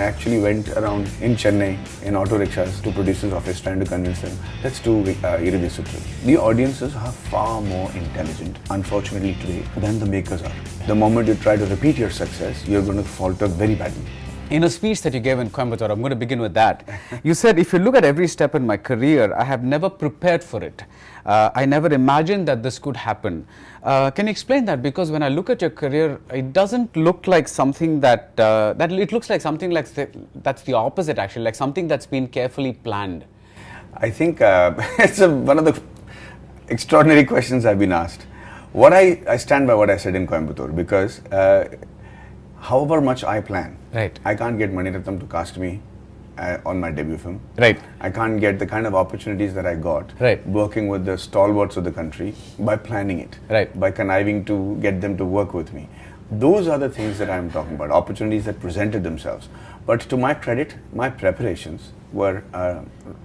actually went around in Chennai in auto rickshaws to producers' office trying to convince them, let's do Iridi Sutru. The audiences are far more intelligent, unfortunately today, than the makers are. The moment you try to repeat your success, you're going to falter very badly. In a speech that you gave in Coimbatore, I'm going to begin with that. You said, if you look at every step in my career, I have never prepared for it. I never imagined that this could happen. Can you explain that? Because when I look at your career, it doesn't look like something that, it looks like something like that's the opposite actually, like something that's been carefully planned. I think it's one of the extraordinary questions I've been asked. I stand by what I said in Coimbatore because however much I plan, right, I can't get Mani Ratnam to cast me on my debut film. Right. I can't get the kind of opportunities that I got right, working with the stalwarts of the country by planning it, right, by conniving to get them to work with me. Those are the things that I'm talking about, opportunities that presented themselves. But to my credit, my preparations were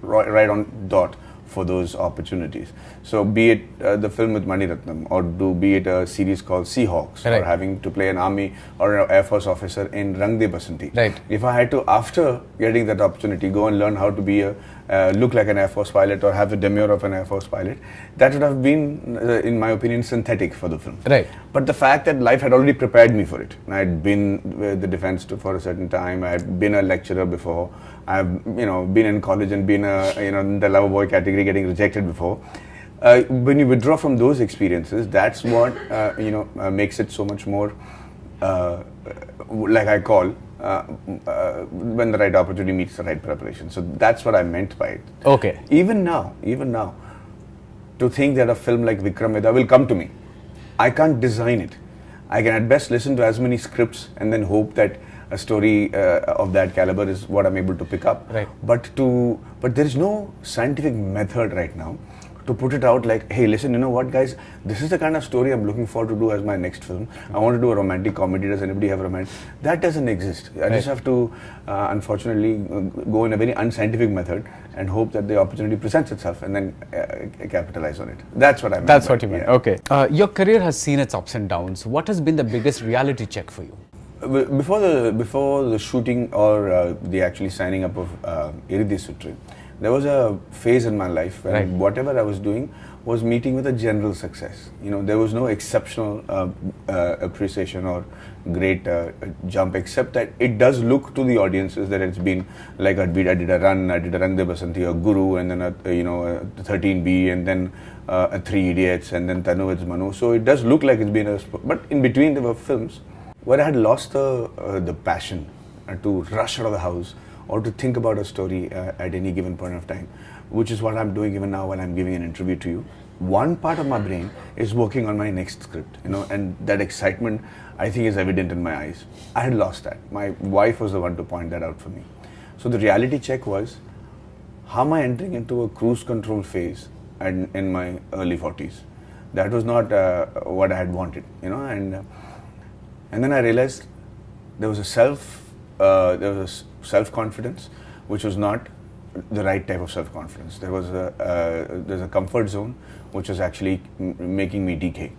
right on dot for those opportunities. So be it the film with Mani Ratnam, or be it a series called Seahawks, right, or having to play an army or an Air Force officer in Rang De Basanti. Right. If I had to, after getting that opportunity, go and learn how to be look like an Air Force pilot or have the demure of an Air Force pilot, that would have been, in my opinion, synthetic for the film. Right. But the fact that life had already prepared me for it. I had been with the defense for a certain time. I had been a lecturer before. I've been in college and been in the lover boy category, getting rejected before. When you withdraw from those experiences, that's what makes it so much more, like I call, when the right opportunity meets the right preparation. So that's what I meant by it. Okay. Even now, to think that a film like Vikram Vedha will come to me, I can't design it. I can at best listen to as many scripts and then hope that a story of that caliber is what I'm able to pick up. Right. But there is no scientific method right now to put it out like, hey, listen, you know what, guys, this is the kind of story I'm looking forward to do as my next film. I want to do a romantic comedy. Does anybody have romance? That doesn't exist. I just have to, unfortunately, go in a very unscientific method and hope that the opportunity presents itself and then capitalize on it. That's what I meant. That's what you meant. Yeah. Okay. Your career has seen its ups and downs. What has been the biggest reality check for you? Before the shooting or the actually signing up of Iridi Sutru, there was a phase in my life when right, whatever I was doing was meeting with a general success. There was no exceptional appreciation or great jump, except that it does look to the audiences that it's been like I did a Rang De Basanti, a Guru, and then a 13B, and then a 3 Idiots, and then Tanu It's Manu. So it does look like it's been but in between there were films where I had lost the passion to rush out of the house or to think about a story at any given point of time, which is what I'm doing even now when I'm giving an interview to you. One part of my brain is working on my next script, and that excitement, I think, is evident in my eyes. I had lost that. My wife was the one to point that out for me. So the reality check was, how am I entering into a cruise control phase in my early 40s? That was not what I had wanted, and then I realized there was a self-confidence, which was not the right type of self-confidence. There's a comfort zone, which was actually making me decay.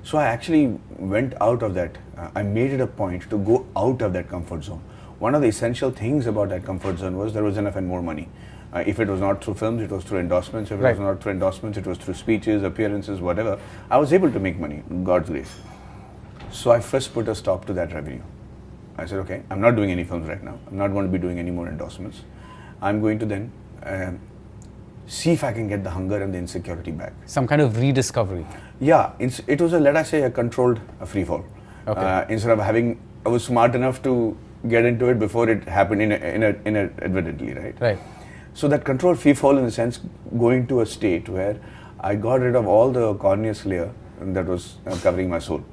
So I actually went out of that. I made it a point to go out of that comfort zone. One of the essential things about that comfort zone was there was enough and more money. If it was not through films, it was through endorsements. If it was not through endorsements, it was through speeches, appearances, whatever. I was able to make money, God's grace. So I first put a stop to that revenue. I said, okay, I'm not doing any films right now. I'm not going to be doing any more endorsements. I'm going to then see if I can get the hunger and the insecurity back. Some kind of rediscovery. Yeah, it was a controlled free fall. Okay. Instead of I was smart enough to get into it before it happened inadvertently, right? Right. So that controlled free fall, in the sense, going to a state where I got rid of all the corneous layer that was covering my soul.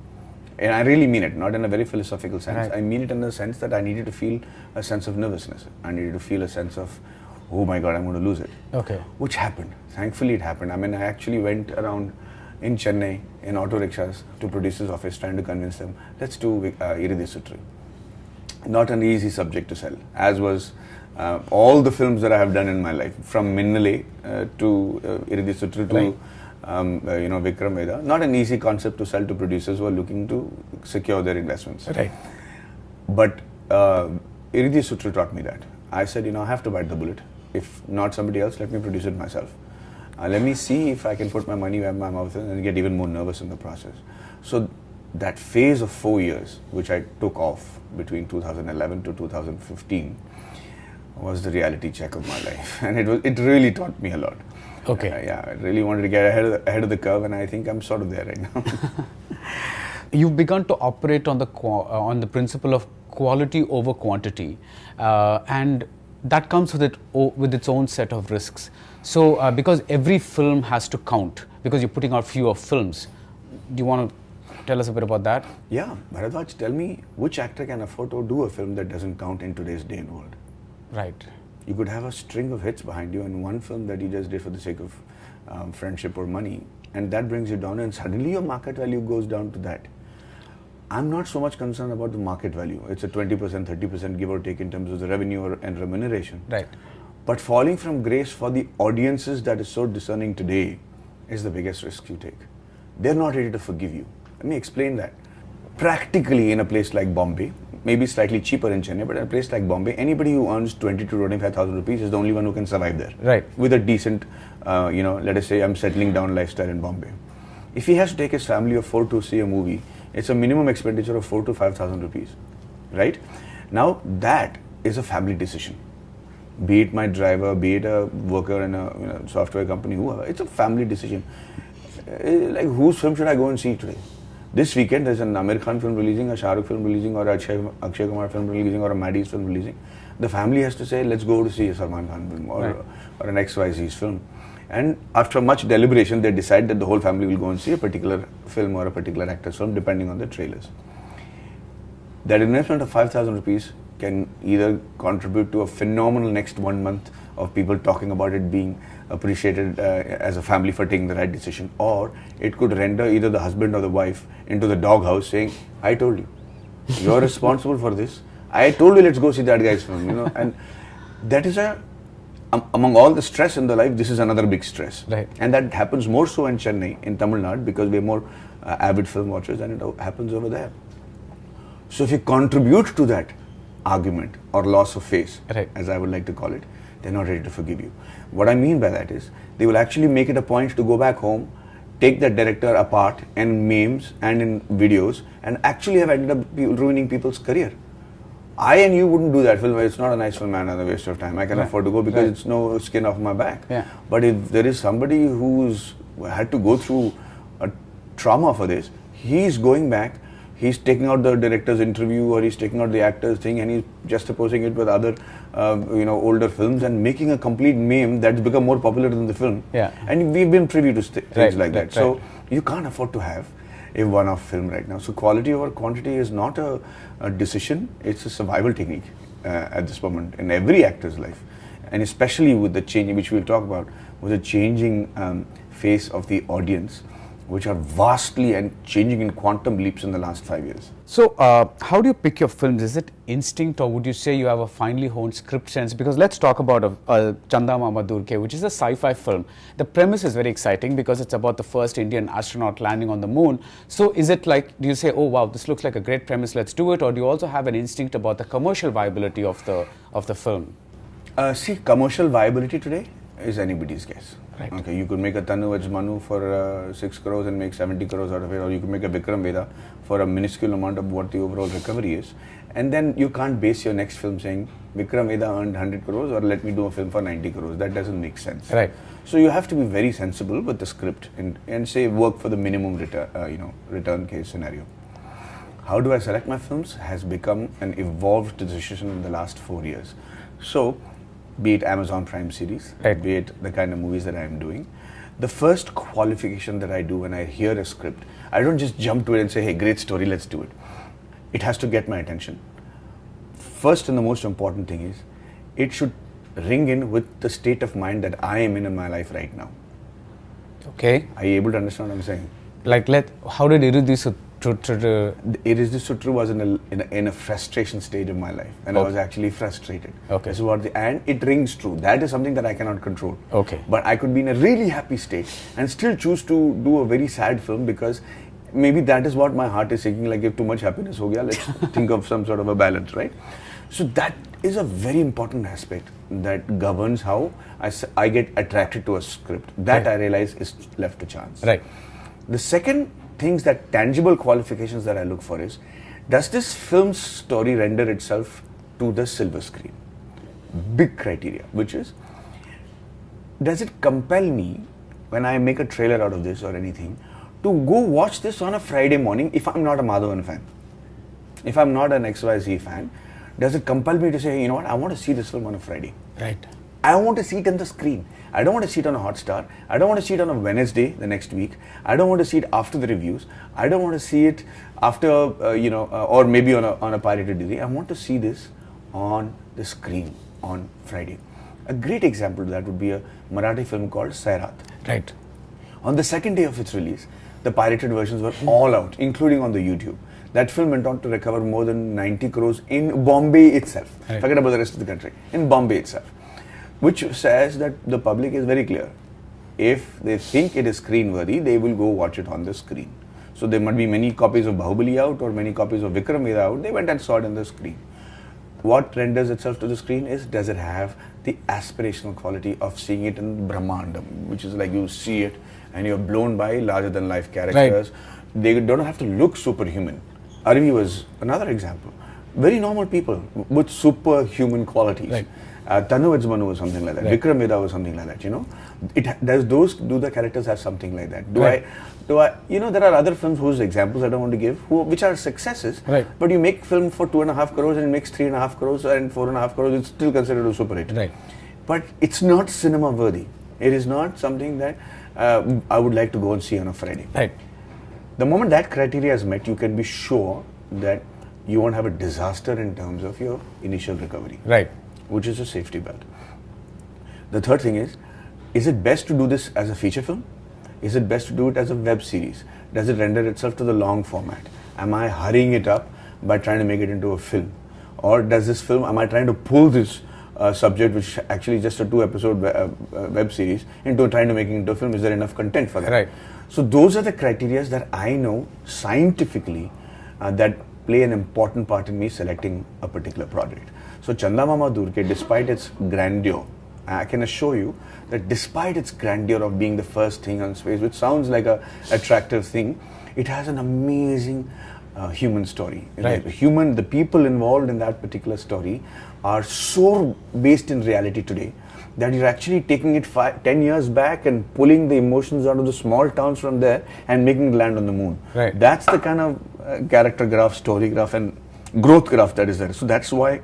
And I really mean it, not in a very philosophical sense. Right. I mean it in the sense that I needed to feel a sense of nervousness. I needed to feel a sense of, oh my God, I'm going to lose it. Okay. Which happened. Thankfully, it happened. I mean, I actually went around in Chennai in auto rickshaws to producers' office trying to convince them, let's do Iridi Sutru. Not an easy subject to sell, as was all the films that I have done in my life, from Minnale to Iridi Sutru to Vikram Vedha. Not an easy concept to sell to producers who are looking to secure their investments. Right. But Iridhi Sutra taught me that. I said, I have to bite the bullet. If not somebody else, let me produce it myself. Let me see if I can put my money where my mouth is and get even more nervous in the process. So that phase of 4 years, which I took off between 2011 to 2015, was the reality check of my life. And it really taught me a lot. Okay. I really wanted to get ahead of the curve, and I think I'm sort of there right now. You've begun to operate on the principle of quality over quantity, and that comes with its own set of risks. So, because every film has to count, because you're putting out fewer films, do you want to tell us a bit about that? Yeah, Bharadwaj, tell me, which actor can afford to do a film that doesn't count in today's day and world? Right. You could have a string of hits behind you and one film that you just did for the sake of friendship or money, and that brings you down, and suddenly your market value goes down to that. I'm not so much concerned about the market value. It's a 20%, 30% give or take in terms of the revenue and remuneration. Right. But falling from grace for the audiences that is so discerning today is the biggest risk you take. They're not ready to forgive you. Let me explain that. Practically in a place like Bombay, maybe slightly cheaper in Chennai, but in a place like Bombay, anybody who earns 20 to 25,000 rupees is the only one who can survive there. Right. With a decent, let us say I'm settling down lifestyle in Bombay. If he has to take his family of 4 to see a movie, it's a minimum expenditure of 4 to 5,000 rupees, right? Now that is a family decision. Be it my driver, be it a worker in a software company, whoever, it's a family decision. Like, whose film should I go and see today? This weekend there's an Amir Khan film releasing, a Shah Rukh film releasing, or a Akshay Kumar film releasing, or a Maddie's film releasing. The family has to say, let's go to see a Salman Khan film or an XYZ's film. And after much deliberation, they decide that the whole family will go and see a particular film or a particular actor's film, depending on the trailers. That investment of 5,000 rupees can either contribute to a phenomenal next 1 month of people talking about it being appreciated as a family for taking the right decision, or it could render either the husband or the wife into the doghouse saying, I told you, you're responsible for this. I told you, let's go see that guy's film, and that is among all the stress in the life, this is another big stress. Right. And that happens more so in Chennai, in Tamil Nadu, because we're more avid film watchers, and it happens over there. So if you contribute to that argument or loss of face, right, as I would like to call it, they're not ready to forgive you. What I mean by that is, they will actually make it a point to go back home, take that director apart in memes and in videos, and actually have ended up ruining people's career. I and you wouldn't do that film. It's not a nice film and a waste of time. I can afford to go because it's no skin off my back. Yeah. But if there is somebody who's had to go through a trauma for this, he's going back, he's taking out the director's interview, or he's taking out the actor's thing, and he's juxtaposing it with other, older films and making a complete meme that's become more popular than the film. Yeah. And we've been privy to things like that. Right. So you can't afford to have a one-off film right now. So quality over quantity is not a decision, it's a survival technique at this moment in every actor's life. And especially with the change, which we'll talk about, with the changing face of the audience, which are vastly and changing in quantum leaps in the last 5 years. So, how do you pick your films? Is it instinct, or would you say you have a finely honed script sense? Because let's talk about Chanda Mama Durke, which is a sci-fi film. The premise is very exciting because it's about the first Indian astronaut landing on the moon. So, is it like, do you say, oh wow, this looks like a great premise, let's do it? Or do you also have an instinct about the commercial viability of the film? See, commercial viability today is anybody's guess. Right. Okay, you could make a Tanu Edge Manu for 6 crores and make 70 crores out of it, or you could make a Vikram Veda for a minuscule amount of what the overall recovery is. And then you can't base your next film saying Vikram Veda earned 100 crores or let me do a film for 90 crores. That doesn't make sense. Right. So you have to be very sensible with the script and say work for the minimum return case scenario. How do I select my films has become an evolved decision in the last 4 years. So, be it Amazon Prime series, right, be it the kind of movies that I am doing, the first qualification that I do when I hear a script, I don't just jump to it and say, hey, great story, let's do it. It has to get my attention. First and the most important thing is, it should ring in with the state of mind that I am in my life right now. Okay. Are you able to understand what I'm saying? Like, how did Iridhi Sutra? Iridhi Sutra was in a frustration stage of my life, and I was actually frustrated. Okay. So and it rings true. That is something that I cannot control. Okay. But I could be in a really happy state and still choose to do a very sad film because maybe that is what my heart is seeking. Like, if too much happiness ho gaya, let's think of some sort of a balance, right? So that is a very important aspect that governs how I get attracted to a script. That I realize is left to chance. Right. The second things that tangible qualifications that I look for is, does this film's story render itself to the silver screen? Big criteria, which is, does it compel me when I make a trailer out of this or anything to go watch this on a Friday morning if I'm not a Madhavan fan? If I'm not an XYZ fan, does it compel me to say, you know what, I want to see this film on a Friday? Right. I want to see it on the screen. I don't want to see it on a Hotstar. I don't want to see it on a Wednesday the next week. I don't want to see it after the reviews. I don't want to see it after, or maybe on a pirated DVD. I want to see this on the screen on Friday. A great example of that would be a Marathi film called Sairat. Right. On the second day of its release, the pirated versions were all out, including on the YouTube. That film went on to recover more than 90 crores in Bombay itself. Right. Forget about the rest of the country. In Bombay itself. Which says that the public is very clear. If they think it is screen worthy, they will go watch it on the screen. So there might be many copies of Bahubali out or many copies of Vikram Vedha out. They went and saw it on the screen. What renders itself to the screen is, does it have the aspirational quality of seeing it in Brahmandam, which is like you see it and you're blown by larger than life characters. Right. They don't have to look superhuman. Arvi was another example. Very normal people with superhuman qualities. Right. Tanu Manu was something like that. Right. Vikram Vedha was something like that. You know, do the characters have something like that? Right. There are other films whose examples I don't want to give, which are successes. Right. But you make film for 2.5 crores and it makes 3.5 crores and 4.5 crores. It's still considered a super hit. Right. But it's not cinema worthy. It is not something that I would like to go and see on a Friday. Right. The moment that criteria is met, you can be sure that you won't have a disaster in terms of your initial recovery. Right. Which is a safety belt. The third thing is it best to do this as a feature film? Is it best to do it as a web series? Does it render itself to the long format? Am I hurrying it up by trying to make it into a film? Or am I trying to pull this subject, which actually just a 2-episode web series, into trying to make it into a film? Is there enough content for that? Right. So those are the criteria that I know scientifically that play an important part in me selecting a particular project. So Chanda Mama Durke, despite its grandeur, I can assure you that despite its grandeur of being the first thing on space, which sounds like a attractive thing, it has an amazing human story. Right. The people involved in that particular story are so based in reality today that you're actually taking it 10 years back and pulling the emotions out of the small towns from there and making it land on the moon. Right. That's the kind of character graph, story graph and growth graph that is there. So that's why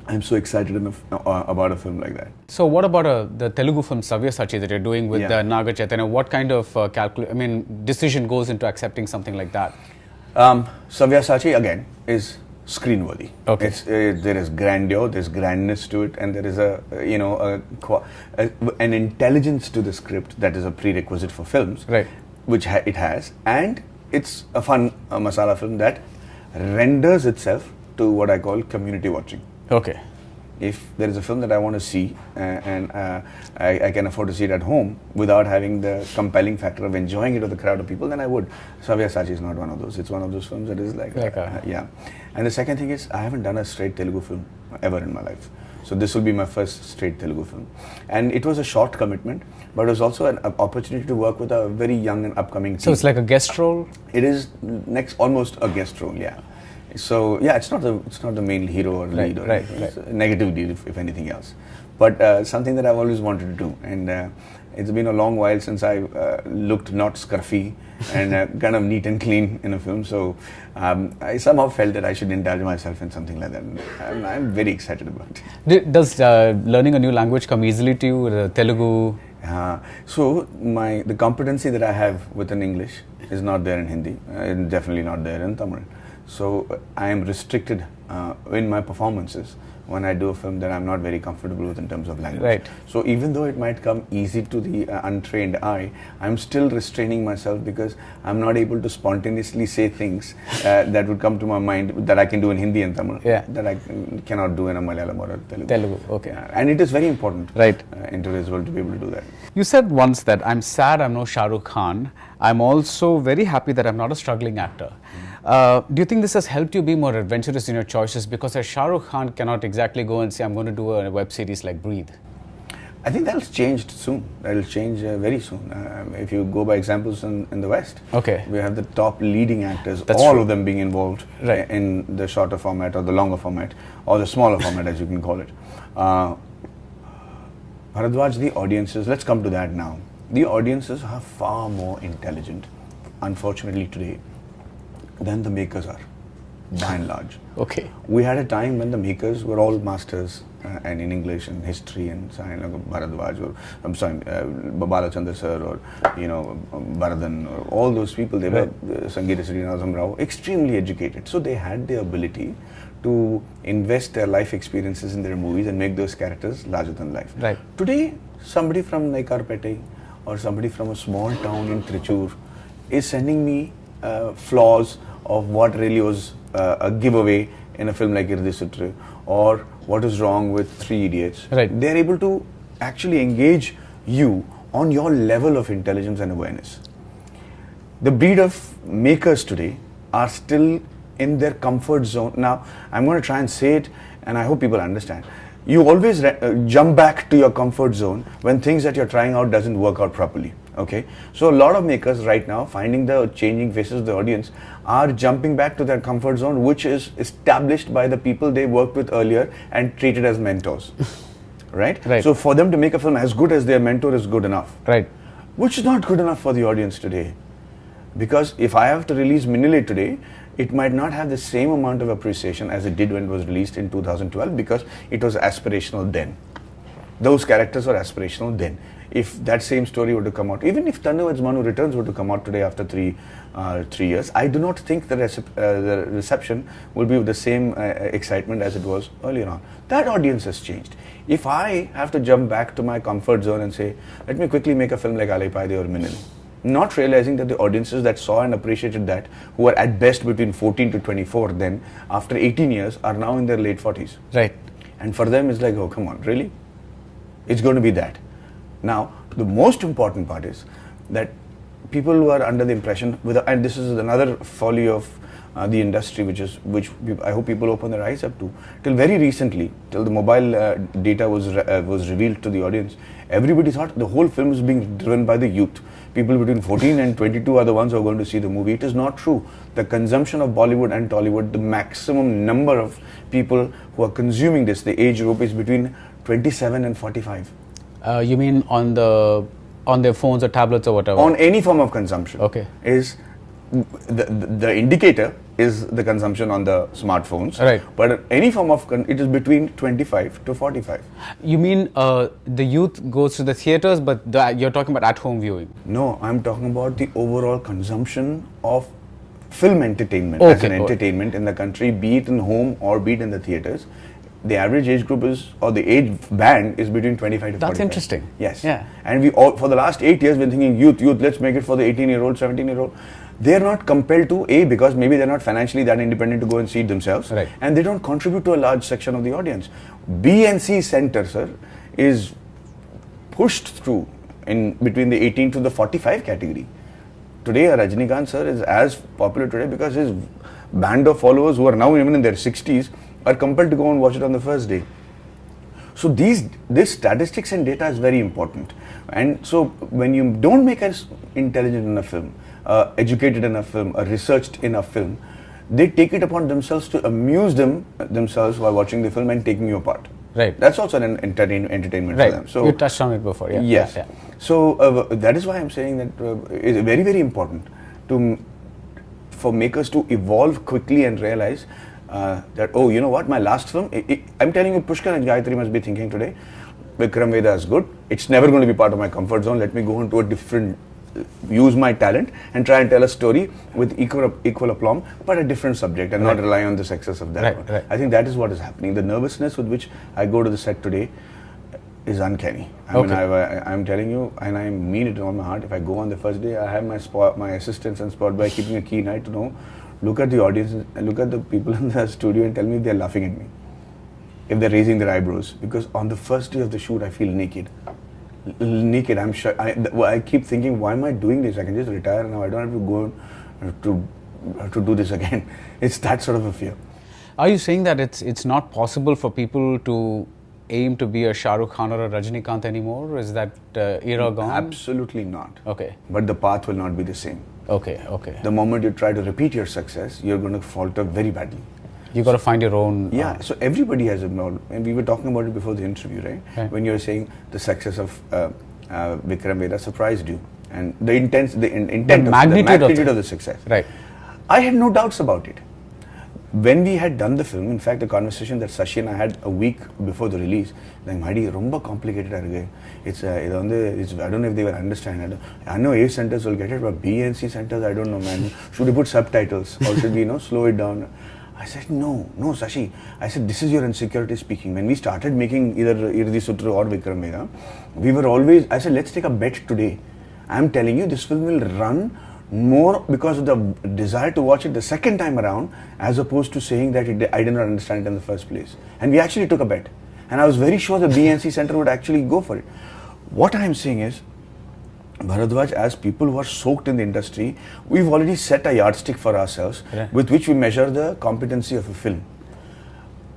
I'm so excited about a film like that. So what about the Telugu film Sabyasachi that you're doing with Naga Chaitanya? What kind of decision goes into accepting something like that? Sabyasachi again is screen worthy. Okay. There is grandeur, there's grandness to it, and there is an intelligence to the script that is a prerequisite for films, right? Which it has, and it's a fun masala film that renders itself to what I call community watching. Okay. If there is a film that I want to see and I can afford to see it at home without having the compelling factor of enjoying it with a crowd of people, then I would. Sabyasachi is not one of those. It's one of those films that is yeah. And the second thing is, I haven't done a straight Telugu film ever in my life. So this will be my first straight Telugu film. And it was a short commitment, but it was also an opportunity to work with a very young and upcoming team. So it's like a guest role? It is almost a guest role, yeah. So yeah, it's not the main hero or lead or It's a negative lead if anything else, but something that I've always wanted to do, and it's been a long while since I looked not scruffy and kind of neat and clean in a film. So I somehow felt that I should indulge myself in something like that, and I'm very excited about it. Does learning a new language come easily to you, Telugu? So the competency that I have within English is not there in Hindi, and definitely not there in Tamil. So I am restricted in my performances when I do a film that I'm not very comfortable with in terms of language. Right. So even though it might come easy to the untrained eye, I'm still restraining myself because I'm not able to spontaneously say things that would come to my mind that I can do in Hindi and Tamil, that I cannot do in a Malayalam or a Telugu. Telugu, okay. And it is very important right. In today's world to be able to do that. You said once that I'm sad I'm no Shah Rukh Khan. I'm also very happy that I'm not a struggling actor. Do you think this has helped you be more adventurous in your choices? Because as Shah Rukh Khan cannot exactly go and say, I'm going to do a web series like Breathe. I think that'll change soon. That'll change very soon. If you go by examples in the West, okay, we have the top leading actors, That's all true. of them being involved in the shorter format or the longer format or the smaller format, as you can call it. Bharadwaj, the audiences, let's come to that now. The audiences are far more intelligent, unfortunately today, than the makers are, by and large. Okay. We had a time when the makers were all masters and in English and history and science, like Bharadwaj or Balachandra sir or Bharadan or all those people. They were Sangeeta Srinivasan Rao, extremely educated. So they had the ability to invest their life experiences in their movies and make those characters larger than life. Right. Today, somebody from Naikarpete or somebody from a small town in Trichur is sending me flaws of what really was a giveaway in a film like Irdisutre or what is wrong with Three Idiots. Right. They're able to actually engage you on your level of intelligence and awareness. The breed of makers today are still in their comfort zone. Now, I'm going to try and say it, and I hope people understand. You always jump back to your comfort zone when things that you're trying out doesn't work out properly. Okay, so a lot of makers right now, finding the changing faces of the audience, are jumping back to their comfort zone, which is established by the people they worked with earlier and treated as mentors. Right? So for them to make a film as good as their mentor is good enough. Right. Which is not good enough for the audience today. Because if I have to release Minile today, it might not have the same amount of appreciation as it did when it was released in 2012 because it was aspirational then. Those characters were aspirational then. If that same story were to come out, even if Tanuvaj's Manu Returns were to come out today after 3 years, I do not think the reception will be with the same excitement as it was earlier on. That audience has changed. If I have to jump back to my comfort zone and say, let me quickly make a film like Alaipaide or Minil, not realizing that the audiences that saw and appreciated that, who were at best between 14 to 24 then, after 18 years, are now in their late 40s. Right. And for them, it's like, oh, come on, really? It's going to be that. Now, the most important part is that people who are under the impression, and this is another folly of the industry, which I hope people open their eyes up to. Till very recently, till the mobile data was revealed to the audience, everybody thought the whole film was being driven by the youth. People between 14 and 22 are the ones who are going to see the movie. It is not true. The consumption of Bollywood and Tollywood, the maximum number of people who are consuming this, the age group is between 27 and 45. You mean on their phones or tablets or whatever? On any form of consumption. Okay. Is the indicator is the consumption on the smartphones. Right. But any form of it is between 25 to 45. You mean the youth goes to the theaters, but you're talking about at-home viewing? No, I'm talking about the overall consumption of film entertainment as an entertainment in the country, be it in home or be it in the theaters. The average age group is, or the age band is between 25 to 45. That's interesting. Yes. Yeah. And we all, for the last 8 years, been thinking youth, let's make it for the 18-year-old, 17-year-old. They're not compelled to, A, because maybe they're not financially that independent to go and see it themselves. Right. And they don't contribute to a large section of the audience. B and C center, sir, is pushed through in between the 18 to the 45 category. Today, Rajinikanth sir is as popular today because his band of followers who are now even in their 60s are compelled to go and watch it on the first day. So this statistics and data is very important. And so when you don't make us intelligent in a film, educated in a film, researched in a film, they take it upon themselves to amuse themselves while watching the film and taking you apart. Right. That's also an entertainment right. for them. So you touched on it before, yeah. Yes. Yeah. So that is why I'm saying that it's very, very important for makers to evolve quickly and realize that, oh, you know what, my last film, I'm telling you, Pushkar and Gayatri must be thinking today, Vikram Veda is good, it's never going to be part of my comfort zone, let me go into a different, use my talent and try and tell a story with equal aplomb, but a different subject and not rely on the success of that one. Right. I think that is what is happening. The nervousness with which I go to the set today is uncanny. I'm telling you, and I mean it on my heart, if I go on the first day, I have my assistants and spot by keeping a keen eye to know, look at the audience and look at the people in the studio and tell me if they're laughing at me, if they're raising their eyebrows, because on the first day of the shoot I feel naked. I'm sure. I keep thinking, why am I doing this? I can just retire now. I don't have to go to to do this again. It's that sort of a fear. Are you saying that it's not possible for people to aim to be a Shah Rukh Khan or a Rajinikanth anymore? Is that era gone? Absolutely not. Okay. But the path will not be the same. Okay, okay. The moment you try to repeat your success, you're going to falter very badly. You got to find your own. Yeah, so everybody has a model. And we were talking about it before the interview, right? When you were saying the success of Vikram Vedha surprised you. And the intent of the success. Right. I had no doubts about it. When we had done the film, in fact, the conversation that Sashi and I had a week before the release, like, Madi, romba complicated. It's I don't know if they will understand. I know A centers will get it, but B and C centers, I don't know, man. Should we put subtitles or should we, slow it down? I said, no, Sashi. I said, this is your insecurity speaking. When we started making either Irdhi Sutra or Vikram Vedha, we were always, I said, let's take a bet today. I'm telling you, this film will run more because of the desire to watch it the second time around, as opposed to saying that I did not understand it in the first place. And we actually took a bet. And I was very sure the BNC Center would actually go for it. What I'm saying is, Bharadwaj, as people who are soaked in the industry, we've already set a yardstick for ourselves with which we measure the competency of a film.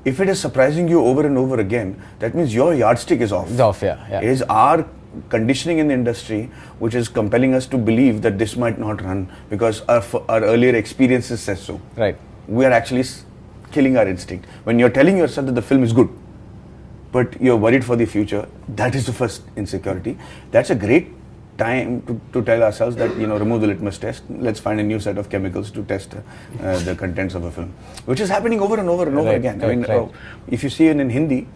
If it is surprising you over and over again, that means your yardstick is off. It's off, yeah. It is our conditioning in the industry which is compelling us to believe that this might not run because our earlier experiences says so. Right. We are actually killing our instinct. When you're telling yourself that the film is good, but you're worried for the future, that is the first insecurity. That's a great time to tell ourselves that, remove the litmus test, let's find a new set of chemicals to test the contents of a film, which is happening over and over and over again. If you see it in Hindi,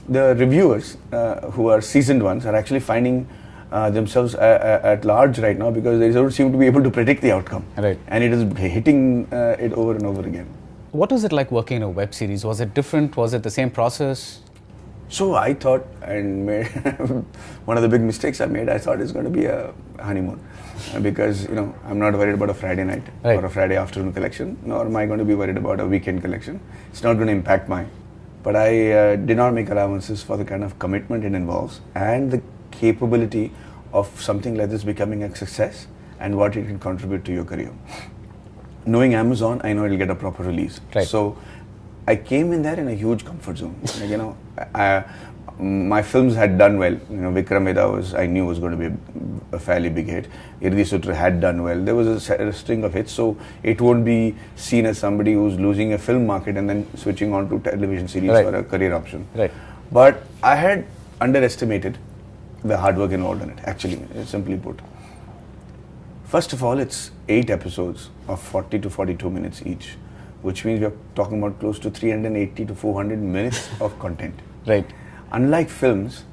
the reviewers who are seasoned ones are actually finding themselves at large right now because they don't seem to be able to predict the outcome. Right. And it is hitting it over and over again. What was it like working in a web series? Was it different? Was it the same process? So I thought, and made one of the big mistakes I made, I thought it's going to be a honeymoon. Because, I'm not worried about a Friday night or a Friday afternoon collection, nor am I going to be worried about a weekend collection. It's not going to impact mine. But I did not make allowances for the kind of commitment it involves and the capability of something like this becoming a success and what it can contribute to your career. Knowing Amazon, I know it'll get a proper release. Right. So I came in there in a huge comfort zone. My films had done well. Vikram Vedha I knew was going to be a fairly big hit. Irdhi Sutra had done well. There was a string of hits, so it won't be seen as somebody who's losing a film market and then switching on to television series for a career option. Right. But I had underestimated the hard work involved in it, actually, simply put. First of all, it's 8 episodes of 40 to 42 minutes each, which means we're talking about close to 380 to 400 minutes of content. Right. Unlike films,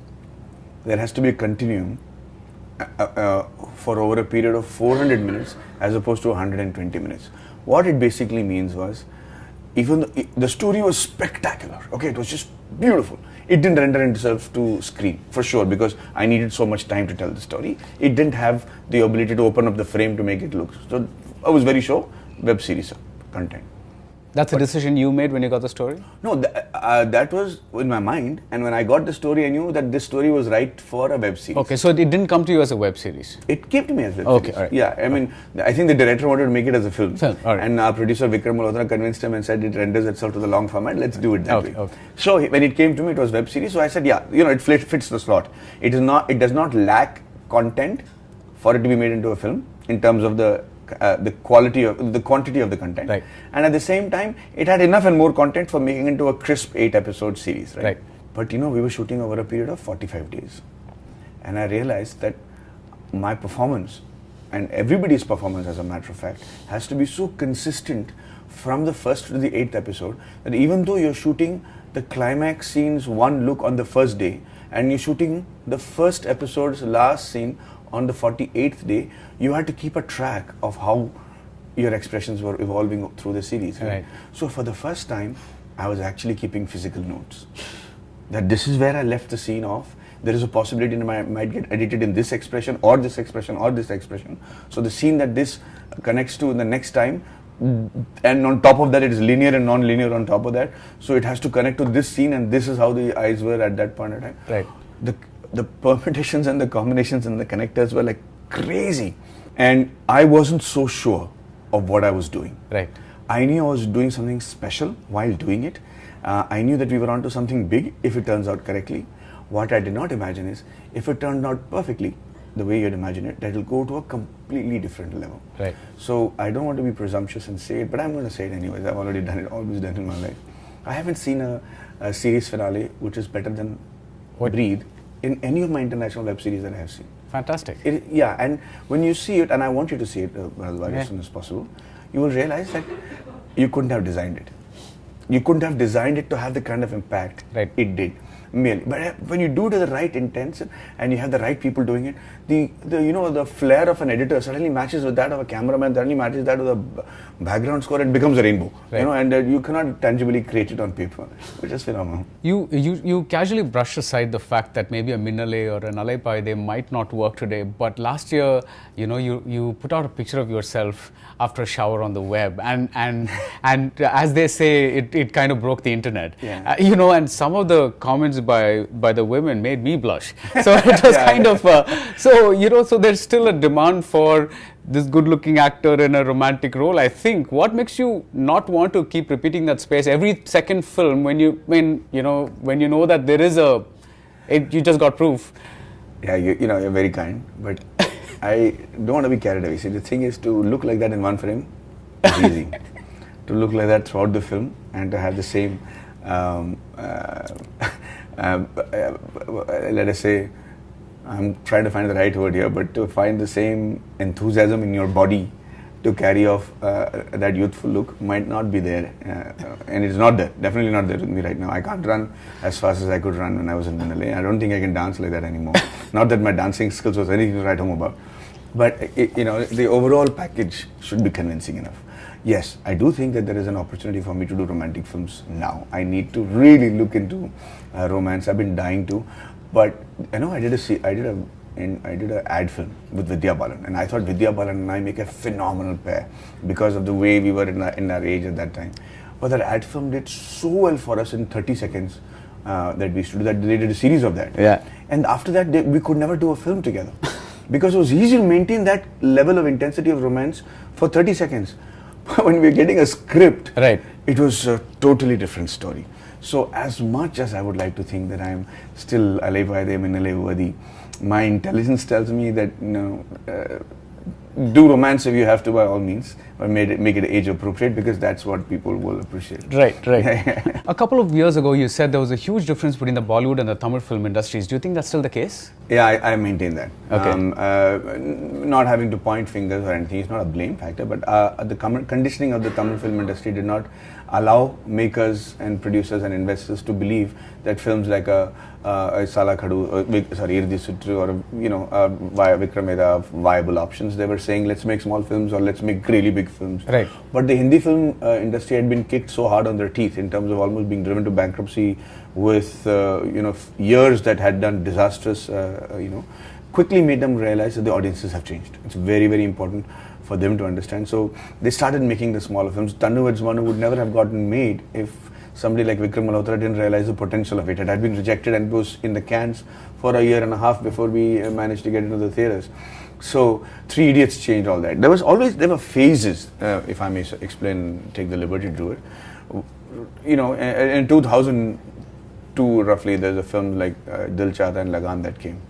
there has to be a continuum for over a period of 400 minutes as opposed to 120 minutes. What it basically means was, even the story was spectacular, it was just beautiful. It didn't render itself to screen, for sure, because I needed so much time to tell the story. It didn't have the ability to open up the frame to make it look. So I was very sure, web series content. That's a decision you made when you got the story? No, that was in my mind, and when I got the story, I knew that this story was right for a web series. Okay, so it didn't come to you as a web series? It came to me as a web series. Okay, all right. Yeah, I think the director wanted to make it as a film. All right. And our producer Vikram Malhotra convinced him and said it renders itself to the long format, let's do it that way. Okay. So when it came to me, it was web series, so I said, it fits the slot. It does not lack content for it to be made into a film in terms of the quantity of the content, right. And at the same time it had enough and more content for making into a crisp 8 episode series, right? But we were shooting over a period of 45 days, and I realized that my performance and everybody's performance, as a matter of fact, has to be so consistent from the first to the 8th episode that even though you're shooting the climax scenes one look on the first day and you're shooting the first episode's last scene on the 48th day, you had to keep a track of how your expressions were evolving through the series. Right. So for the first time, I was actually keeping physical notes. That this is where I left the scene off. There is a possibility that it might get edited in this expression or this expression or this expression. So the scene that this connects to in the next time, and on top of that it is linear and non-linear on top of that. So it has to connect to this scene, and this is how the eyes were at that point in time. Right. The permutations and the combinations and the connectors were like crazy, and I wasn't so sure of what I was doing. Right. I knew I was doing something special while doing it. I knew that we were onto something big if it turns out correctly. What I did not imagine is if it turned out perfectly, the way you'd imagine it, that will go to a completely different level. Right. So I don't want to be presumptuous and say it, but I'm going to say it anyways. I've already done it, always done it in my life. I haven't seen a series finale which is better than Breathe in any of my international web series that I have seen. Fantastic. Yeah, and when you see it, and I want you to see it as soon as possible, you will realize that you couldn't have designed it. You couldn't have designed it to have the kind of impact it did. Merely. But when you do it with the right intent and you have the right people doing it, the flair of an editor suddenly matches with that of a cameraman, suddenly matches that with a background score, and becomes a rainbow. Right. And you cannot tangibly create it on paper, which is phenomenal. You casually brush aside the fact that maybe a Minnale or an Alaipai, they might not work today, but last year, you put out a picture of yourself after a shower on the web, and as they say, it kind of broke the internet. Yeah. And some of the comments by the women made me blush. So it was kind of so there's still a demand for this good-looking actor in a romantic role. I think what makes you not want to keep repeating that space every second film when you know that there is you just got proof. Yeah, you're very kind, but I don't want to be carried away. See, the thing is, to look like that in one frame is easy. To look like that throughout the film and to have the same, let us say, I'm trying to find the right word here, but to find the same enthusiasm in your body to carry off that youthful look might not be there. And it's not there, definitely not there with me right now. I can't run as fast as I could run when I was in Minnale. I don't think I can dance like that anymore. Not that my dancing skills was anything to write home about. But the overall package should be convincing enough. Yes, I do think that there is an opportunity for me to do romantic films now. I need to really look into romance. I've been dying to, but I did an ad film with Vidya Balan, and I thought Vidya Balan and I make a phenomenal pair because of the way we were in our age at that time. But that ad film did so well for us in 30 seconds that we used to do that. They did a series of that. Yeah. And after that, we could never do a film together because it was easy to maintain that level of intensity of romance for 30 seconds. But when we were getting a script, it was a totally different story. So as much as I would like to think that I am still Alaipai Minnale worthy, my intelligence tells me that do romance if you have to, by all means, but make it age appropriate, because that's what people will appreciate. Right. A couple of years ago, you said there was a huge difference between the Bollywood and the Tamil film industries. Do you think that's still the case? Yeah, I maintain that. Okay. Not having to point fingers or anything, it's not a blame factor, but the conditioning of the Tamil film industry did not allow makers and producers and investors to believe that films like Sala Khadu, Irdi Sutru, or Vikram Vedha are viable options. They were saying, let's make small films or let's make really big films. Right. But the Hindi film industry had been kicked so hard on their teeth in terms of almost being driven to bankruptcy with years that had done disastrous, quickly made them realize that the audiences have changed. It's very, very important for them to understand. So they started making the smaller films. Tannu Manu would never have gotten made if somebody like Vikram Malhotra didn't realize the potential of it. It had been rejected and was in the cans for a year and a half before we managed to get into the theatres. So Three Idiots changed all that. There were phases, if I may explain, take the liberty to do it. In 2002 roughly, there's a film like Dil Chahta and Lagan that came.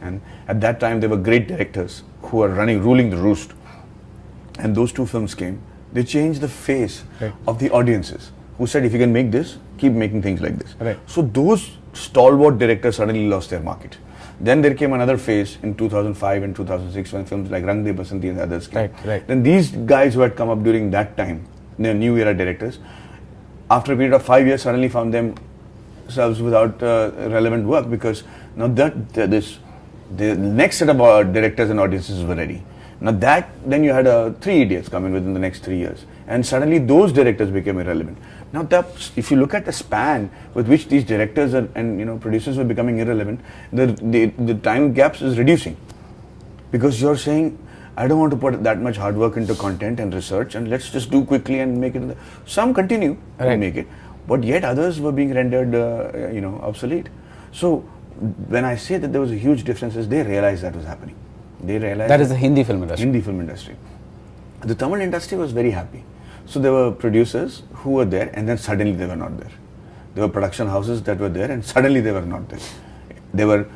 And at that time, there were great directors who were ruling the roost. And those two films came. They changed the face of the audiences, who said, if you can make this, keep making things like this. Right. So those stalwart directors suddenly lost their market. Then there came another phase in 2005 and 2006 when films like Rang De Basanti and others came. Right. Then these guys who had come up during that time, the new era directors, after a period of 5 years, suddenly found themselves without relevant work, because now the next set of directors and audiences were ready. Now then you had Three Idiots come in within the next 3 years, and suddenly those directors became irrelevant. Now if you look at the span with which these directors and producers were becoming irrelevant, the time gaps is reducing, because you're saying, I don't want to put that much hard work into content and research, and let's just do quickly and make it. Some continue to make it, but yet others were being rendered obsolete. So when I say that there was a huge difference, they realized that was happening. They realized that is the Hindi film industry. Hindi film industry. the Tamil industry was very happy. So there were producers who were there and then suddenly they were not there. There were production houses that were there and suddenly they were not there. There were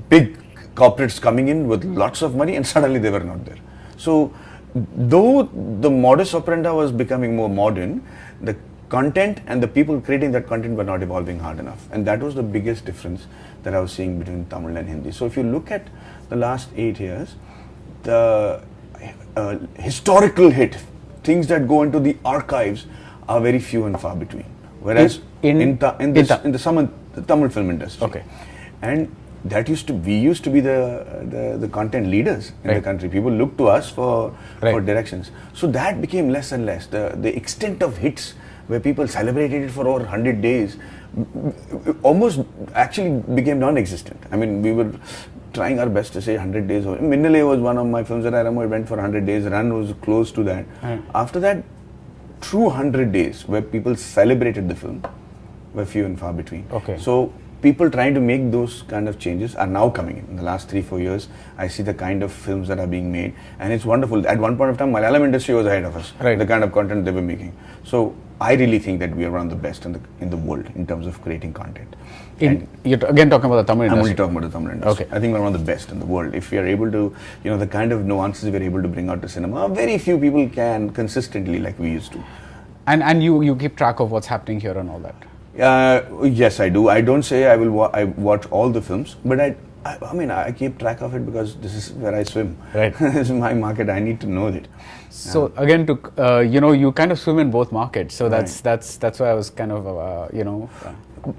big corporates coming in with lots of money and suddenly they were not there. So though the modus operandi was becoming more modern, the content and the people creating that content were not evolving hard enough. And that was the biggest difference that I was seeing between Tamil and Hindi. So if you look at the last 8 years, the historical hit, things that go into the archives are very few and far between. Whereas in the Tamil film industry, okay, and that we used to be the content leaders in the country. People looked to us for directions. So that became less and less. The extent of hits where people celebrated it for over 100 days almost actually became non-existent. I mean, we were trying our best to say 100 days. Minnale was one of my films that I remember. It went for 100 days. Run was close to that. After that, true 100 days where people celebrated the film were few and far between. Okay. So people trying to make those kind of changes are now coming in. In the last 3-4 years, I see the kind of films that are being made, and it's wonderful. At one point of time, Malayalam industry was ahead of us. The kind of content they were making. So I really think that we are one of the best in the world in terms of creating content. You're again talking about the Tamil industry. I'm only talking about the Tamil industry. Okay. I think we're one of the best in the world. If we are able to, the kind of nuances we're able to bring out to cinema, very few people can consistently like we used to. And you keep track of what's happening here and all that? Yes, I do. I don't say I will. I watch all the films, but I mean, I keep track of it because this is where I swim. Right. This is my market. I need to know it. So again, you kind of swim in both markets. So that's why I was kind of,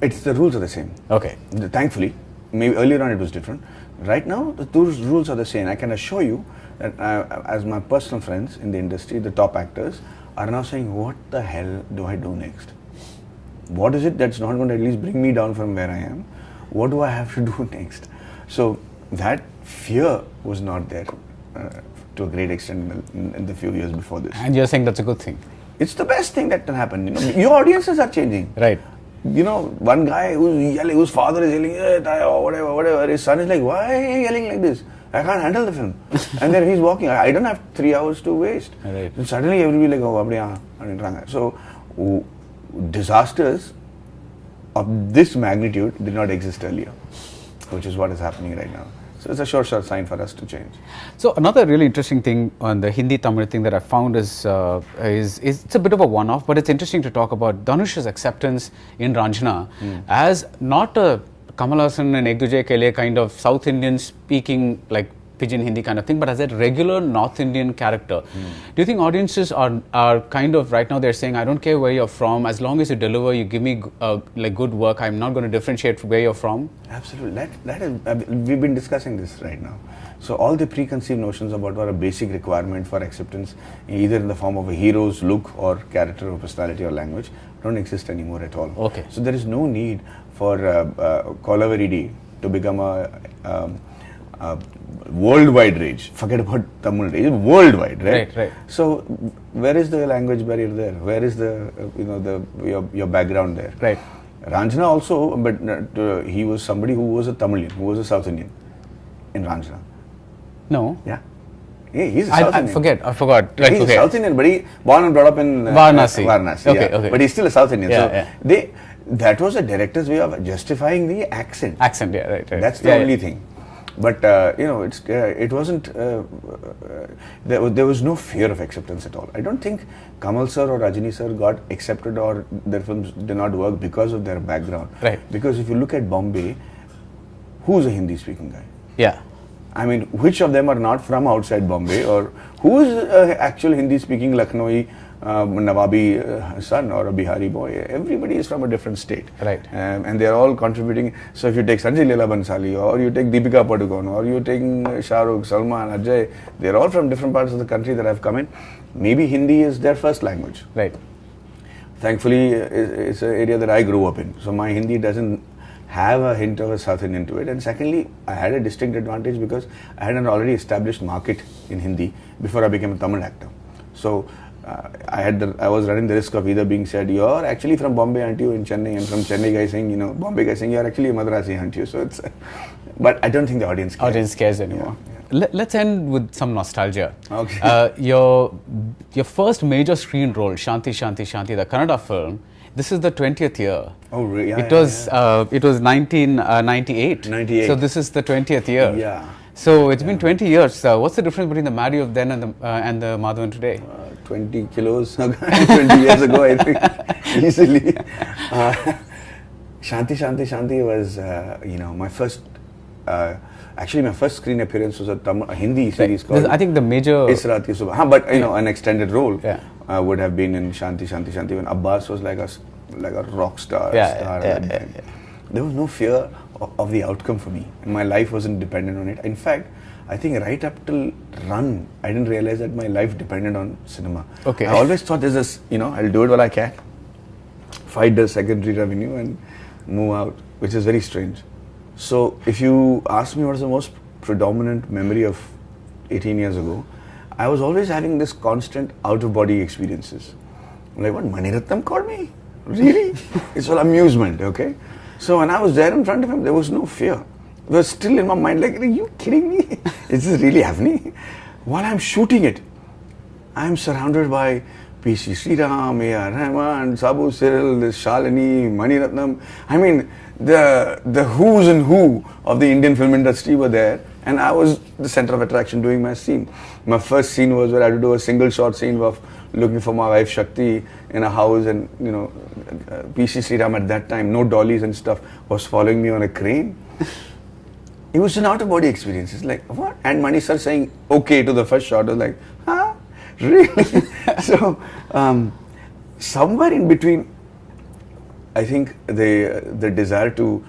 It's the rules are the same. Okay. Thankfully, maybe earlier on it was different. Right now, those rules are the same. I can assure you that as my personal friends in the industry, the top actors are now saying, what the hell do I do next? What is it that's not going to at least bring me down from where I am? What do I have to do next? So that fear was not there to a great extent in the few years before this. And you're saying that's a good thing? It's the best thing that can happen. Your audiences are changing. Right. One guy who's yelling, whose father is yelling, or whatever, his son is like, why are you yelling like this? I can't handle the film. And then he's walking. I don't have 3 hours to waste. Right. And suddenly everybody like, oh, abdiya. So disasters of this magnitude did not exist earlier, which is what is happening right now. So it's a sure sign for us to change. So another really interesting thing on the Hindi-Tamil thing that I found is it's a bit of a one-off, but it's interesting to talk about Dhanush's acceptance in Ranjana as not a Kamal Haasan and Ek Duje Ke Liye kind of South Indian speaking like pidgin Hindi kind of thing, but as a regular North Indian character. Do you think audiences are kind of right now they're saying, I don't care where you're from, as long as you deliver, you give me like good work, I'm not going to differentiate where you're from? Absolutely. That is, we've been discussing this right now. So all the preconceived notions about what a basic requirement for acceptance, either in the form of a hero's look or character or personality or language, don't exist anymore at all. Okay. So there is no need for Kolavaridi to become a worldwide rage. Forget about Tamil rage, worldwide, right? Right. So where is the language barrier there? Where is the your background there? Right. Ranjana also, but he was somebody who was a Tamilian, who was a South Indian in Ranjana. No. Yeah. He's a South Indian. I forgot. Right, he's a South Indian, but he born and brought up in Varanasi. Okay. But he's still a South Indian. Yeah, so that was a director's way of justifying the accent. Yeah, right. That's the only thing. But it wasn't. There was no fear of acceptance at all. I don't think Kamal sir or Rajini sir got accepted or their films did not work because of their background. Right. Because if you look at Bombay, who's a Hindi-speaking guy? Yeah. I mean, which of them are not from outside Bombay, or who is actual Hindi-speaking Lucknowi Nawabi son or a Bihari boy? Everybody is from a different state, right? And they are all contributing. So if you take Sanjay Leela Bhansali, or you take Deepika Padukone, or you take Shah Rukh, Salman, Ajay, they are all from different parts of the country that have come in. Maybe Hindi is their first language. Right. Thankfully, it's an area that I grew up in, so my Hindi doesn't have a hint of a South Indian to it. And secondly, I had a distinct advantage because I had an already established market in Hindi before I became a Tamil actor. So I was running the risk of either being said, you're actually from Bombay, aren't you, in Chennai, and from Chennai guy saying, Bombay guy saying, you're actually a Madrasi, aren't you? So it's, but I don't think the audience cares. Audience cares anymore. Yeah. Let's end with some nostalgia. Okay. Your first major screen role, Shanti Shanti Shanti, the Kannada film. This is the 20th year. Oh, really? Yeah, It was 1998. 98. So this is the 20th year. Yeah. So it's been 20 years. What's the difference between the Mario of then and the Madhavan today? 20 kilos, 20 years ago, I think, easily. Shanti Shanti Shanti was, my first, actually my first screen appearance was a Hindi series called I think the major... Is Raat Ki Subah. But, an extended role Yeah. would have been in Shanti Shanti Shanti when Abbas was like a rock star. There was no fear of the outcome for me. And my life wasn't dependent on it. In fact, I think right up till Run, I didn't realize that my life depended on cinema. Okay. I always thought there's this, I'll do it while I can, fight the secondary revenue and move out, which is very strange. So if you ask me what is the most predominant memory of 18 years ago, I was always having this constant out-of-body experiences. I'm like, what, Mani Ratnam called me? Really? It's all amusement, okay? So when I was there in front of him, there was no fear. It was still in my mind like, are you kidding me? Is this really happening? While I'm shooting it, I'm surrounded by P.C. Sriram, A.R. Rahman, Sabu Cyril, Shalini, Mani Ratnam. I mean, the who's and who of the Indian film industry were there, and I was the center of attraction doing my scene. My first scene was where I had to do a single shot scene of looking for my wife Shakti in a house, and P.C. Sriram at that time, no dollies and stuff, was following me on a crane. It was an out-of-body experience. It's like, what? And Mani sir saying okay to the first shot. I was like, huh? Really? So, somewhere in between, I think the desire to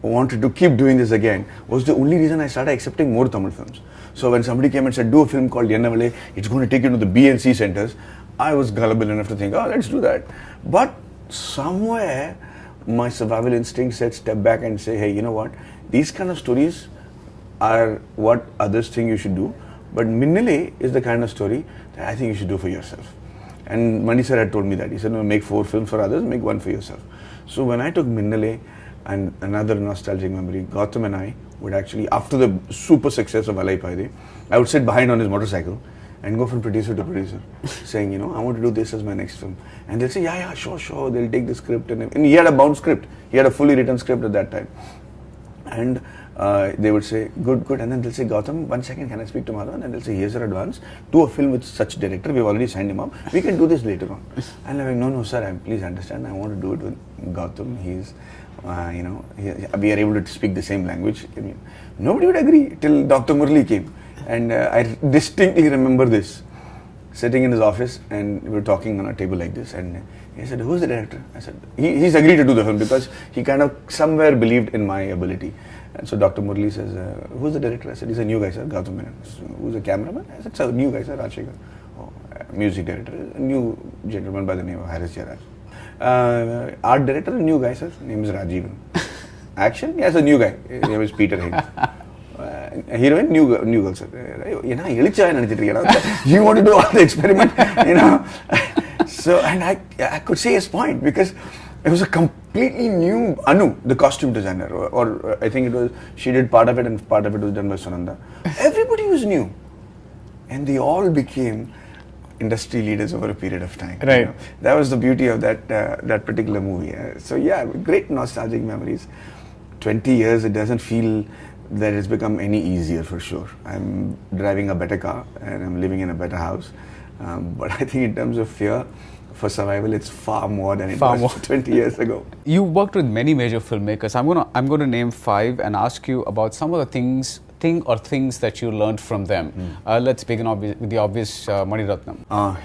wanted to keep doing this again was the only reason I started accepting more Tamil films. So when somebody came and said, do a film called Yennavale, it's going to take you to the B and C centers, I was gullible enough to think, oh, let's do that. But somewhere, my survival instinct said, step back and say, hey, you know what? These kind of stories are what others think you should do. But Minnale is the kind of story that I think you should do for yourself. And Mani sir had told me that. He said, no, make 4 films for others, make 1 for yourself. So when I took Minnale, and another nostalgic memory, Gautam and I would actually, after the super success of Alai Paide, I would sit behind on his motorcycle and go from producer to producer, saying, I want to do this as my next film. And they'll say, yeah, sure. They'll take the script. And he had a bound script. He had a fully written script at that time. And they would say, good. And then they'll say, Gautam, 1 second, can I speak to Madhavan? And they'll say, here's your advance. Do a film with such director. We've already signed him up. We can do this later on. And I'm like, no, sir, please understand. I want to do it with Gautam. He's, we are able to speak the same language. I mean, nobody would agree till Dr. Murli came. And I distinctly remember this, sitting in his office, and we were talking on a table like this, and he said, who's the director? I said, he's agreed to do the film because he kind of somewhere believed in my ability. And so Dr. Murli says, who's the director? I said, he's a new guy, sir, Gautam Menon. Who's the cameraman? I said, sir, new guy, sir, Rajshekhar. Oh, music director, a new gentleman by the name of Haris Jarraj. Art director, a new guy, sir, his name is Rajivan. Action, yes, a new guy, his name is Peter Haynes. Heroine, new girl, sir. You want to do all the experiment, So, and I could see his point because it was a completely new Anu, the costume designer, or I think she did part of it and part of it was done by Sunanda. Everybody was new, and they all became industry leaders over a period of time. Right. That was the beauty of that particular movie. So yeah, great nostalgic memories. 20 years, it doesn't feel that it's become any easier for sure. I'm driving a better car and I'm living in a better house. But I think in terms of fear for survival, it's far more than it was 20 years ago. You worked with many major filmmakers. I'm going to name 5 and ask you about some of the things that you learned from them. Let's begin with the obvious, Mani Ratnam.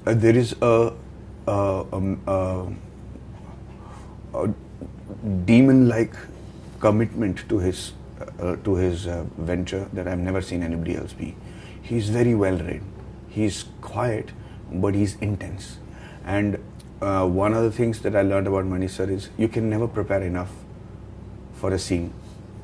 There is a demon-like commitment to his venture that I've never seen anybody else be. He's very well read. He's quiet, but he's intense. And one of the things that I learned about Mani sir is you can never prepare enough for a scene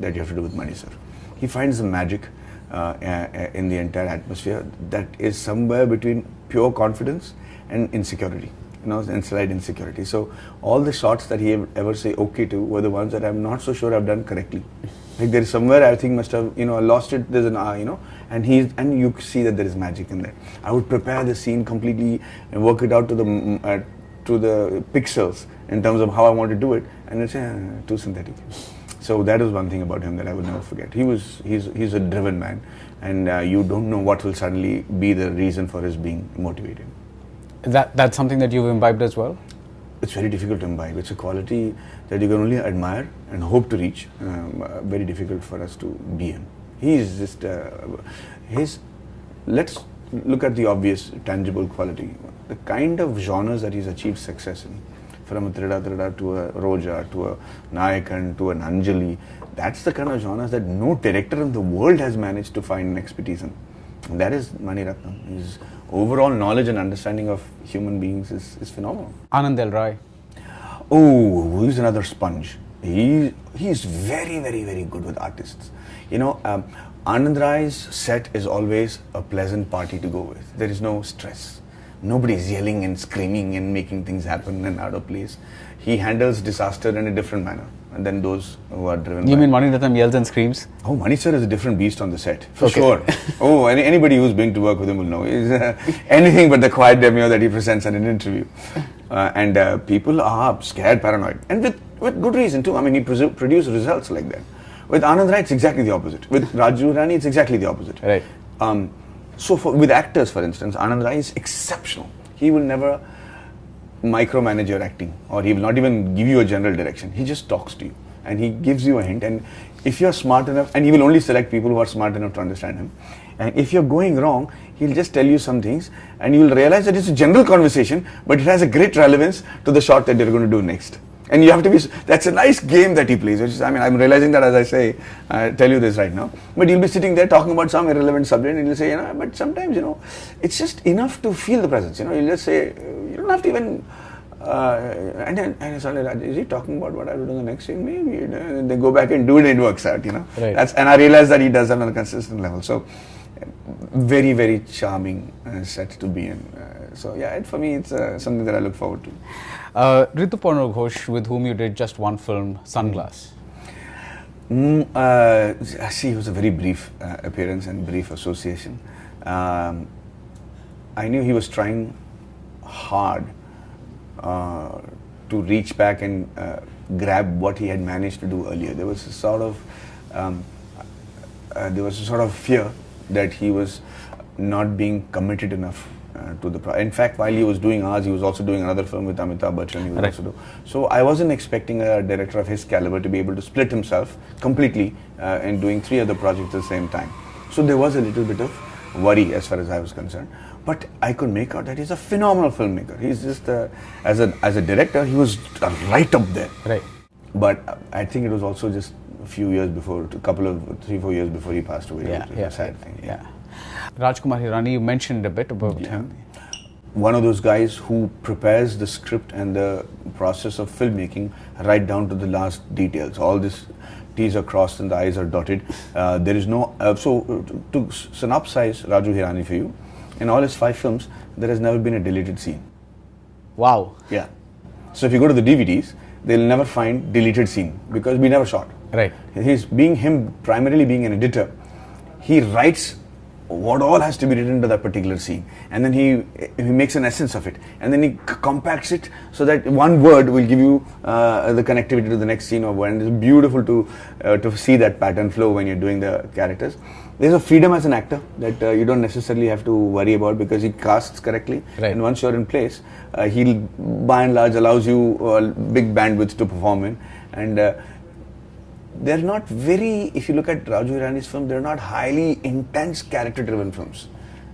that you have to do with Mani sir. He finds the magic in the entire atmosphere that is somewhere between pure confidence and insecurity. And slight insecurity. So all the shots that he ever say okay to were the ones that I'm not so sure I've done correctly. Like there is somewhere I think must have lost it. There's an and you see that there is magic in that. I would prepare the scene completely and work it out to the pixels in terms of how I want to do it, and it's too synthetic. So that is one thing about him that I will never forget. He's a driven man, and you don't know what will suddenly be the reason for his being motivated. That's something that you've imbibed as well? It's very difficult to imbibe. It's a quality that you can only admire and hope to reach. Very difficult for us to be in. He's just let's look at the obvious, tangible quality. The kind of genres that he's achieved success in, from a Trida to a Roja to a Nayakan to an Anjali, that's the kind of genres that no director in the world has managed to find an expertise in. And that is Mani Ratnam. His overall knowledge and understanding of human beings is phenomenal. Anand L. Rai. Oh, he's another sponge. He's very, very, very good with artists. Anand Rai's set is always a pleasant party to go with. There is no stress. Nobody's yelling and screaming and making things happen and out of place. He handles disaster in a different manner than those who are driven. You mean Mani Ratnam yells and screams? Oh, Mani sir is a different beast on the set, for sure. Oh, anybody who's been to work with him will know. He's anything but the quiet demure that he presents in an interview. And people are scared, paranoid. And with good reason too. I mean, he produced results like that. With Anand Rai, it's exactly the opposite. With Raju Rani, it's exactly the opposite. Right. So with actors, for instance, Anand Rai is exceptional. He will never micromanage your acting, or he will not even give you a general direction. He just talks to you and he gives you a hint, and if you're smart enough, and he will only select people who are smart enough to understand him, and if you're going wrong, he'll just tell you some things and you'll realize that it's a general conversation, but it has a great relevance to the shot that you're going to do next. And you have to be, that's a nice game that he plays, which is, I mean, I'm realizing that as I say, I tell you this right now, but you'll be sitting there talking about some irrelevant subject and you'll say, but sometimes, it's just enough to feel the presence, you'll just say, you don't have to even, and it's only, is he talking about what I will do in the next scene? Maybe, and they go back and do it and it works out, Right. And I realize that he does that on a consistent level, so very, very charming set to be in. So yeah, for me, it's something that I look forward to. Rituparna Ghosh, with whom you did just one film, Sunglass. See, it was a very brief appearance and brief association. I knew he was trying hard to reach back and grab what he had managed to do earlier. There was a sort of fear that he was not being committed enough to the project. In fact, while he was doing ours, he was also doing another film with Amitabh Bachchan. Right. So I wasn't expecting a director of his caliber to be able to split himself completely in doing 3 other projects at the same time. So there was a little bit of worry as far as I was concerned. But I could make out that he's a phenomenal filmmaker. He's just, as a director, he was right up there. Right. But I think it was also just a few years before, 3-4 years before he passed away. Yeah, it was a sad thing. Yeah. Rajkumar Hirani, you mentioned a bit about him. One of those guys who prepares the script and the process of filmmaking right down to the last details. All this T's are crossed and the I's are dotted. There is no... so to synopsize Raju Hirani for you, in all his 5 films, there has never been a deleted scene. Wow. Yeah. So if you go to the DVDs, they'll never find deleted scene because we never shot. Right. Primarily being an editor, he writes what all has to be written to that particular scene, and then he makes an essence of it, and then he compacts it so that one word will give you the connectivity to the next scene, and it's beautiful to see that pattern flow when you're doing the characters. There's a freedom as an actor that you don't necessarily have to worry about because he casts correctly, right. And once you're in place, he'll by and large allows you big bandwidth to perform in, and they're not very, if you look at Raju Hirani's film, they're not highly intense character-driven films.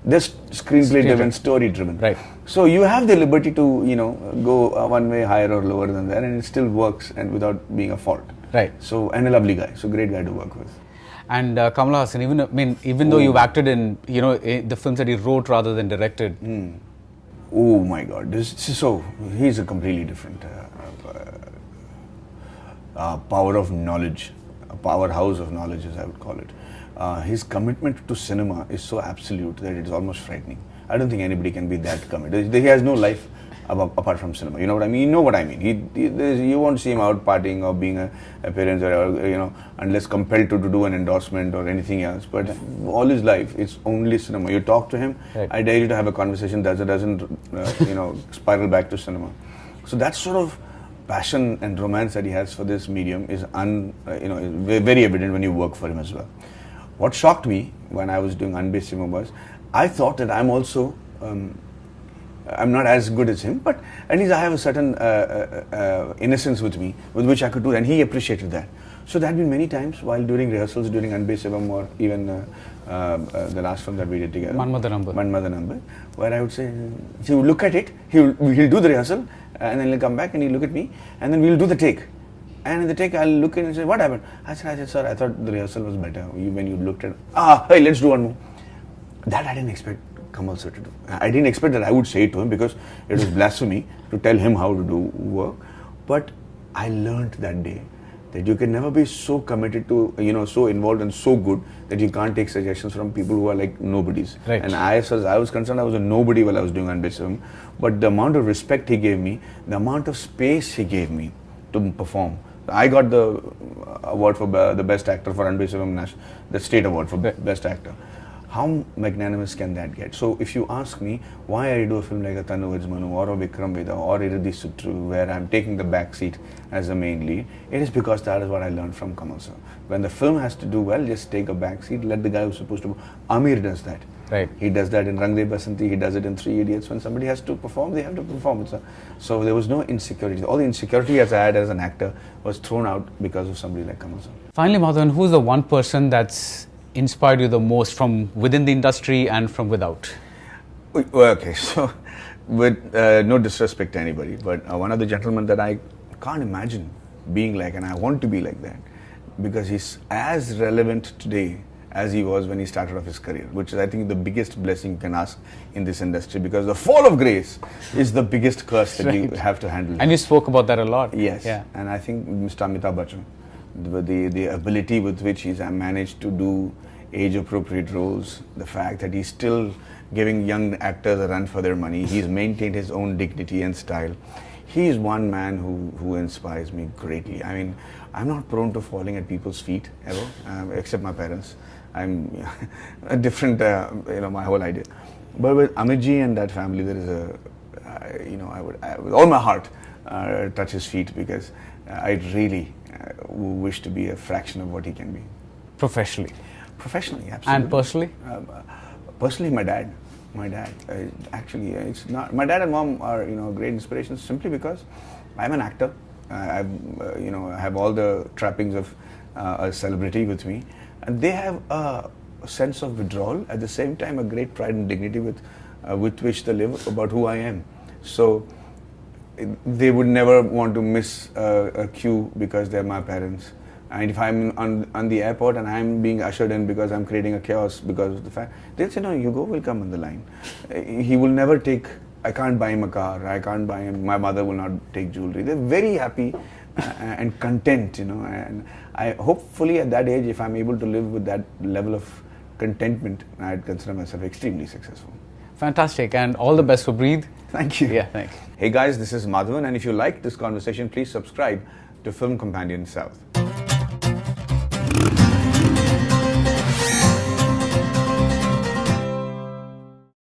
They're screenplay-driven, story-driven. Right. So you have the liberty to, go one way higher or lower than that, and it still works and without being a fault. Right. So, and a lovely guy, so great guy to work with. And Kamal Haasan, even though you've acted in, the films that he wrote rather than directed. Oh my God, he's a completely different power of knowledge, a powerhouse of knowledge as I would call it. His commitment to cinema is so absolute that it's almost frightening. I don't think anybody can be that committed. He has no life apart from cinema. You know what I mean? You know what I mean. You won't see him out partying or being a parent or you know, unless compelled to do an endorsement or anything else. But all his life, it's only cinema. You talk to him, I dare you to have a conversation that doesn't you know, spiral back to cinema. So that sort of passion and romance that he has for this medium is you know, very evident when you work for him as well. What shocked me when I was doing Unbased Cinema was, I thought that I'm also, I'm not as good as him, but at least I have a certain innocence with me, with which I could do, and he appreciated that. So there had been many times while doing rehearsals, during Unbased Cinema, or even the last film that we did together, Madhavan, where I would say, he would look at it, he'll do the rehearsal, and then he'll come back and he'll look at me, and then we'll do the take. And in the take, I'll look in and say, what happened? I said, sir, I thought the rehearsal was better. When you looked at, hey, let's do one more. That I didn't expect Kamal sir to do. I didn't expect that I would say it to him, because it was blasphemy to tell him how to do work. But I learned that day that you can never be so committed to, you know, so involved and so good that you can't take suggestions from people who are like nobodies. Right. And as far as I was concerned, I was a nobody while I was doing Unbased Cinema. But the amount of respect he gave me, the amount of space he gave me to perform. I got the award for the best actor for Unbased Cinema, the state award for best actor. How magnanimous can that get? So if you ask me why I do a film like a Tanu Manu or a Vikram Veda or Iridhi Sutru, where I'm taking the back seat as the main lead, it is because that is what I learned from Kamal sir. When the film has to do well, just take a back seat, let the guy who's supposed to. Amir does that. Right. He does that in Rang De Basanti, he does it in Three Idiots. When somebody has to perform, they have to perform. So there was no insecurity. All the insecurity as I had as an actor was thrown out because of somebody like Kamal sir. Finally, Madhavan, who's the one person that's inspired you the most from within the industry and from without? Okay, so with no disrespect to anybody, but one of the gentlemen that I can't imagine being like, and I want to be like that, because he's as relevant today as he was when he started off his career, which is, I think, the biggest blessing you can ask in this industry, because the fall of grace is the biggest curse that you have to handle. And you spoke about that a lot. Yes, yeah. And I think Mr. Amitabh Bachchan, the ability with which he's managed to do age-appropriate roles, the fact that he's still giving young actors a run for their money, he's maintained his own dignity and style. He is one man who inspires me greatly. I mean, I'm not prone to falling at people's feet ever, except my parents. I'm a different, you know, my whole idea. But with Amitji and that family, there is a, you know, I would with all my heart touch his feet, because I really wish to be a fraction of what he can be. Professionally? Professionally, absolutely. And personally? Personally, my dad. My dad. Actually, it's not. My dad and mom are, you know, great inspirations simply because I'm an actor. You know, I have all the trappings of a celebrity with me, and they have a sense of withdrawal, at the same time a great pride and dignity with which they live about who I am. So they would never want to miss a cue because they're my parents. And if I'm on the airport and I'm being ushered in because I'm creating a chaos because of the fact, they'll say, no, Hugo will come on the line. He will never take, I can't buy him a car, I can't buy him, my mother will not take jewelry. They're very happy and content, you know. And I hopefully at that age, if I'm able to live with that level of contentment, I'd consider myself extremely successful. Fantastic, and all the best for Breathe. Thank you. Yeah, thanks. Hey guys, this is Madhavan, and if you like this conversation, please subscribe to Film Companion South.